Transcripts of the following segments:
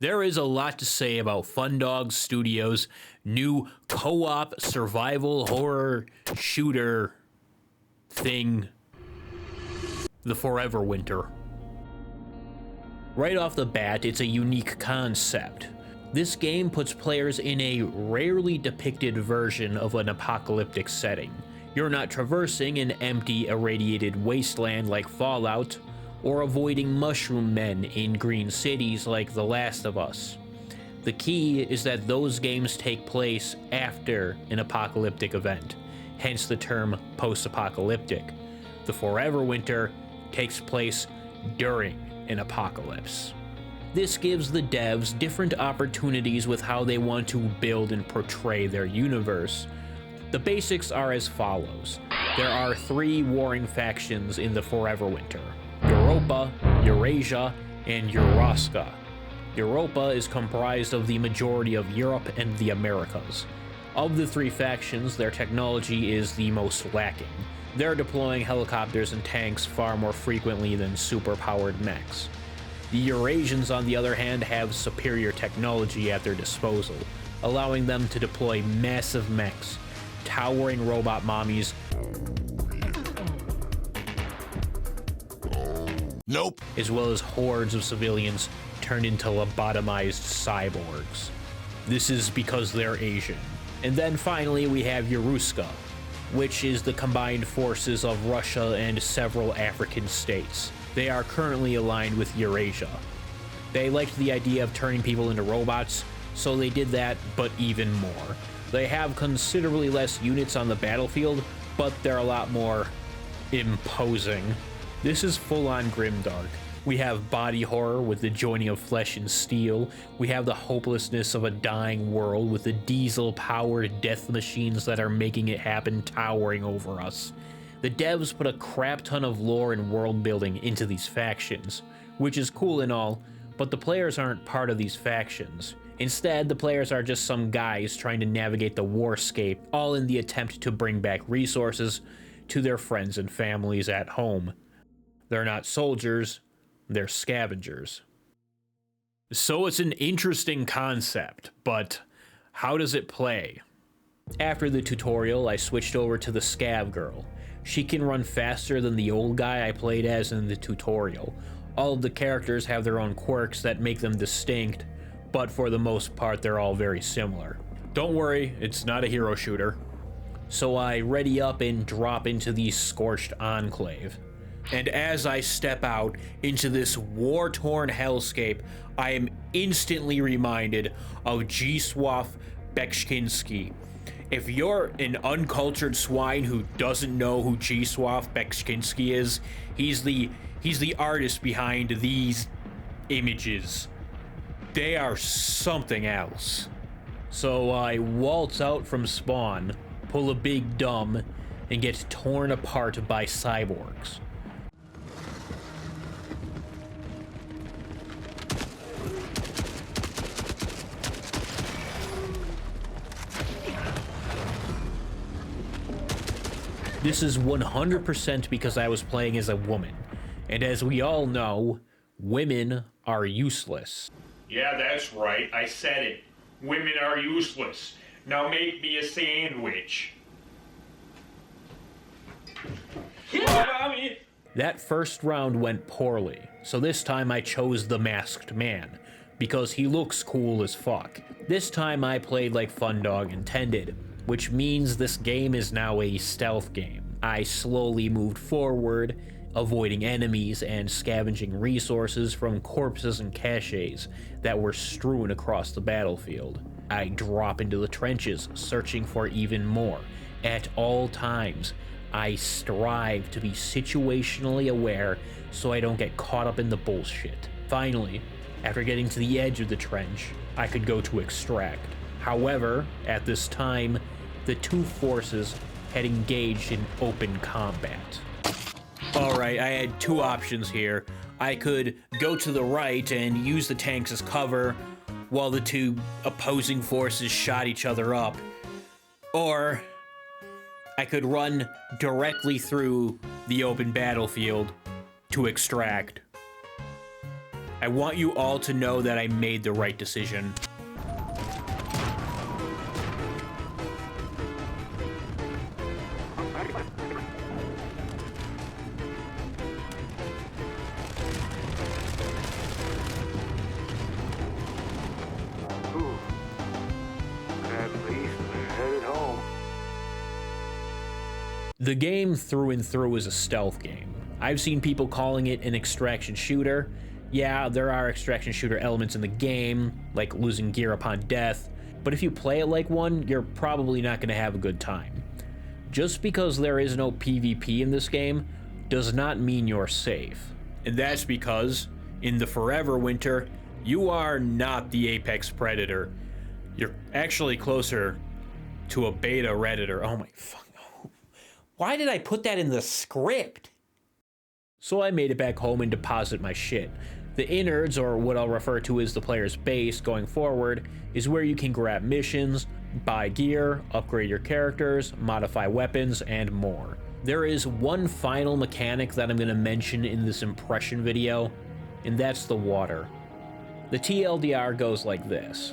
There is a lot to say about Fundog Studios' new co-op survival horror shooter thing, the Forever Winter. Right off the bat, it's a unique concept. This game puts players in a rarely depicted version of an apocalyptic setting. You're not traversing an empty, irradiated wasteland like Fallout, or avoiding mushroom men in green cities like The Last of Us. The key is that those games take place after an apocalyptic event, hence the term post-apocalyptic. The Forever Winter takes place during an apocalypse. This gives the devs different opportunities with how they want to build and portray their universe. The basics are as follows. There are 3 warring factions in the Forever Winter: Europa, Eurasia, and Euraska. Europa is comprised of the majority of Europe and the Americas. Of the 3 factions, their technology is the most lacking. They're deploying helicopters and tanks far more frequently than super-powered mechs. The Eurasians, on the other hand, have superior technology at their disposal, allowing them to deploy massive mechs, towering robot mommies, Nope. as well as hordes of civilians turned into lobotomized cyborgs. This is because they're Asian. And then finally we have Eruska, which is the combined forces of Russia and several African states. They are currently aligned with Eurasia. They liked the idea of turning people into robots, so they did that, but even more. They have considerably less units on the battlefield, but they're a lot more imposing. This is full-on grimdark. We have body horror with the joining of flesh and steel. We have the hopelessness of a dying world with the diesel-powered death machines that are making it happen towering over us. The devs put a crap ton of lore and world building into these factions, which is cool and all, but the players aren't part of these factions. Instead, the players are just some guys trying to navigate the warscape, all in the attempt to bring back resources to their friends and families at home. They're not soldiers, they're scavengers. So it's an interesting concept, but how does it play? After the tutorial, I switched over to the scav girl. She can run faster than the old guy I played as in the tutorial. All of the characters have their own quirks that make them distinct, but for the most part they're all very similar. Don't worry, it's not a hero shooter. So I ready up and drop into the Scorched Enclave. And as I step out into this war-torn hellscape, I am instantly reminded of Zdzisław Beksiński. If you're an uncultured swine who doesn't know who Zdzisław Beksiński is, he's the artist behind these images. They are something else. So I waltz out from spawn, pull a big dumb, and get torn apart by cyborgs. This is 100% because I was playing as a woman, and as we all know, women are useless. Yeah, that's right. I said it. Women are useless. Now make me a sandwich. That first round went poorly, so this time I chose the Masked Man, because he looks cool as fuck. This time I played like Fundog intended, which means this game is now a stealth game. I slowly moved forward, avoiding enemies and scavenging resources from corpses and caches that were strewn across the battlefield. I drop into the trenches, searching for even more. At all times, I strive to be situationally aware so I don't get caught up in the bullshit. Finally, after getting to the edge of the trench, I could go to extract. However, at this time, the 2 forces had engaged in open combat. Alright, I had 2 options here. I could go to the right and use the tanks as cover while the 2 opposing forces shot each other up. Or I could run directly through the open battlefield to extract. I want you all to know that I made the right decision. The game through and through is a stealth game. I've seen people calling it an extraction shooter. Yeah, there are extraction shooter elements in the game, like losing gear upon death, but if you play it like one, you're probably not going to have a good time. Just because there is no PvP in this game does not mean you're safe. And that's because, in the Forever Winter, you are not the apex predator. You're actually closer to a beta redditor. Oh my fuck. Why did I put that in the script? So I made it back home and deposit my shit. The innards, or what I'll refer to as the player's base going forward, is where you can grab missions, buy gear, upgrade your characters, modify weapons, and more. There is one final mechanic that I'm going to mention in this impression video, and that's the water. The TLDR goes like this.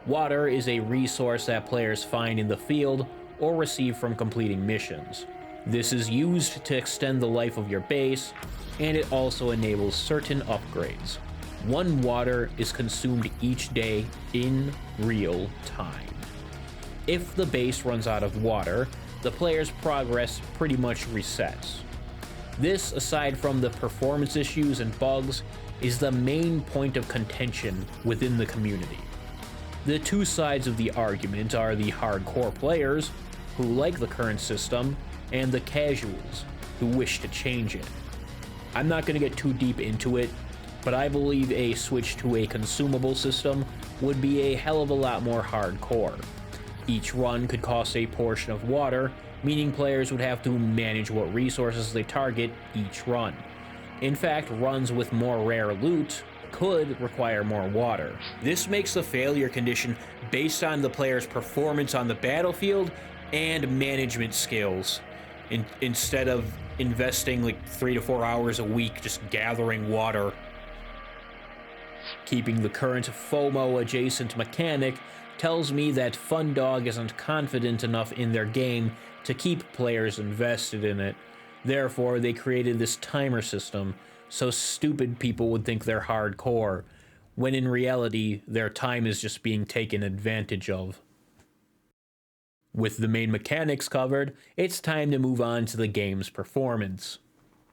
Water is a resource that players find in the field or receive from completing missions. This is used to extend the life of your base, and it also enables certain upgrades. 1 water is consumed each day in real time. If the base runs out of water, the player's progress pretty much resets. This, aside from the performance issues and bugs, is the main point of contention within the community. The two sides of the argument are the hardcore players, who like the current system, and the casuals, who wish to change it. I'm not going to get too deep into it, but I believe a switch to a consumable system would be a hell of a lot more hardcore. Each run could cost a portion of water, meaning players would have to manage what resources they target each run. In fact, runs with more rare loot could require more water. This makes the failure condition based on the player's performance on the battlefield and management skills, instead of investing like 3 to 4 hours a week just gathering water. Keeping the current FOMO adjacent mechanic tells me that Fundog isn't confident enough in their game to keep players invested in it. Therefore, they created this timer system so stupid people would think they're hardcore, when in reality, their time is just being taken advantage of. With the main mechanics covered, it's time to move on to the game's performance.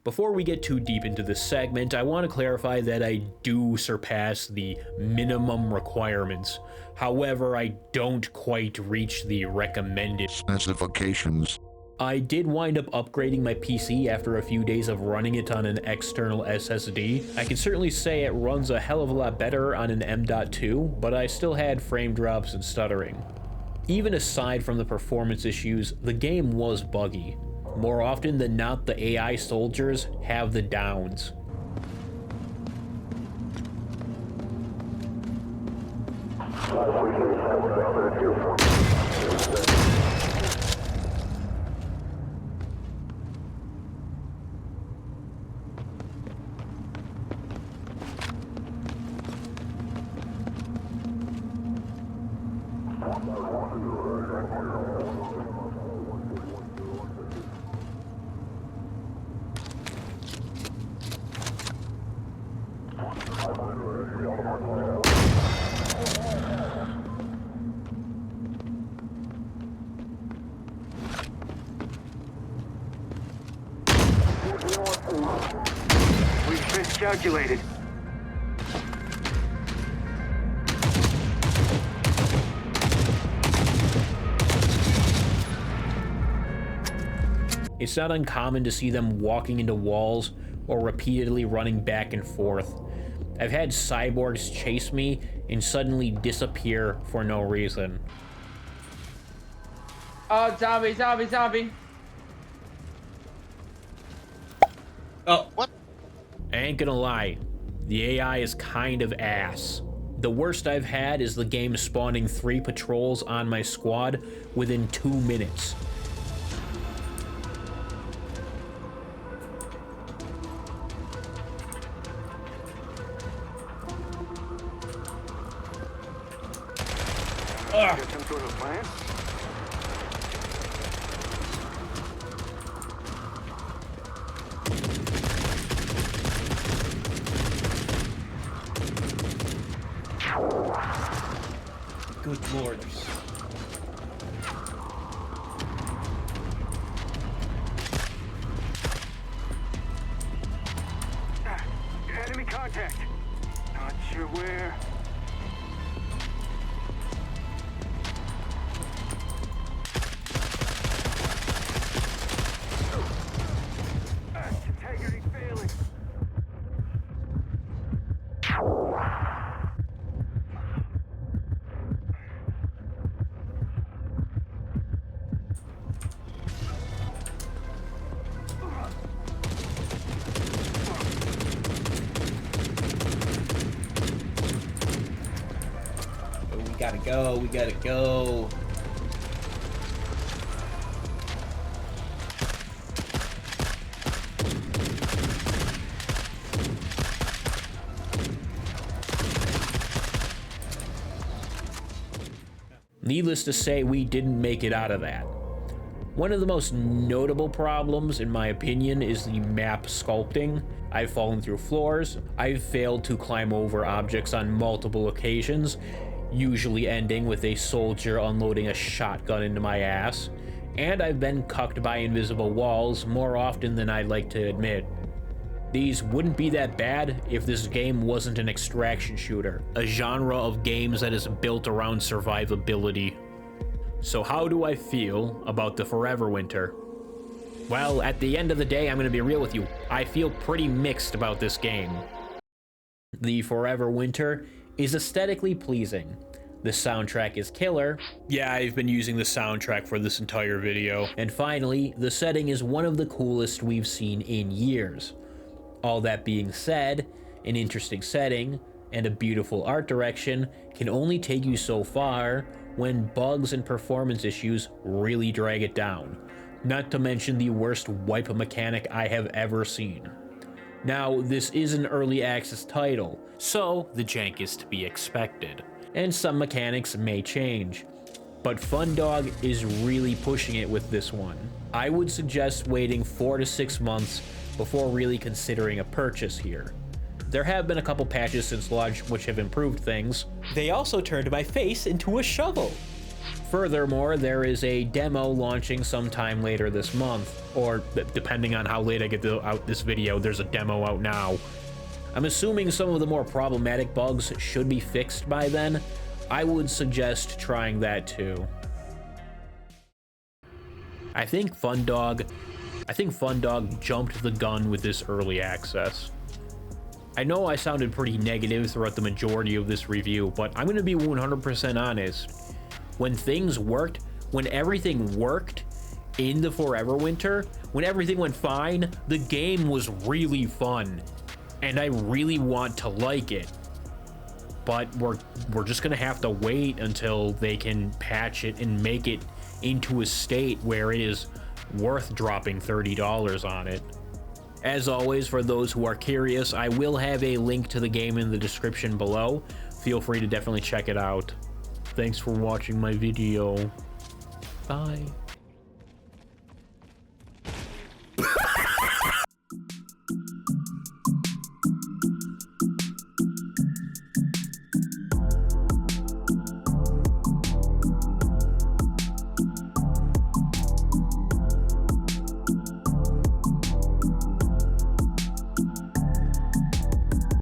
Before we get too deep into this segment, I want to clarify that I do surpass the minimum requirements. However, I don't quite reach the recommended specifications. I did wind up upgrading my PC after a few days of running it on an external SSD. I can certainly say it runs a hell of a lot better on an M.2, but I still had frame drops and stuttering. Even aside from the performance issues, the game was buggy. More often than not, the AI soldiers have the downs. We've miscalculated. It's not uncommon to see them walking into walls or repeatedly running back and forth. I've had cyborgs chase me and suddenly disappear for no reason. Oh, zombie, zombie, zombie. Oh, What? I ain't gonna lie, the AI is kind of ass. The worst I've had is the game spawning 3 patrols on my squad within 2 minutes. Got some sort of plan? Good lord. Enemy contact. Not sure where. Integrity failing. We gotta go. Needless to say, we didn't make it out of that. One of the most notable problems, in my opinion, is the map sculpting. I've fallen through floors, I've failed to climb over objects on multiple occasions, usually ending with a soldier unloading a shotgun into my ass, and I've been cucked by invisible walls more often than I'd like to admit. These wouldn't be that bad if this game wasn't an extraction shooter, a genre of games that is built around survivability. So how do I feel about the Forever Winter? Well, at the end of the day, I'm gonna be real with you. I feel pretty mixed about this game. The Forever Winter is aesthetically pleasing. The soundtrack is killer. Yeah, I've been using the soundtrack for this entire video. And finally, the setting is one of the coolest we've seen in years. All that being said, an interesting setting and a beautiful art direction can only take you so far when bugs and performance issues really drag it down. Not to mention the worst wipe mechanic I have ever seen. Now, this is an early access title, so the jank is to be expected, and some mechanics may change, but Fundog is really pushing it with this one. I would suggest waiting 4 to 6 months before really considering a purchase here. There have been a couple patches since launch which have improved things. They also turned my face into a shovel. Furthermore, there is a demo launching sometime later this month, or depending on how late I get out this video, there's a demo out now. I'm assuming some of the more problematic bugs should be fixed by then. I would suggest trying that too. I think Fundog jumped the gun with this early access. I know I sounded pretty negative throughout the majority of this review, but I'm gonna be 100% honest. When things worked, when everything worked in the Forever Winter, when everything went fine, the game was really fun, and I really want to like it. But we're just gonna have to wait until they can patch it and make it into a state where it is worth dropping $30 on it. As always, for those who are curious, I will have a link to the game in the description below. Feel free to definitely check it out. Thanks for watching my video. Bye.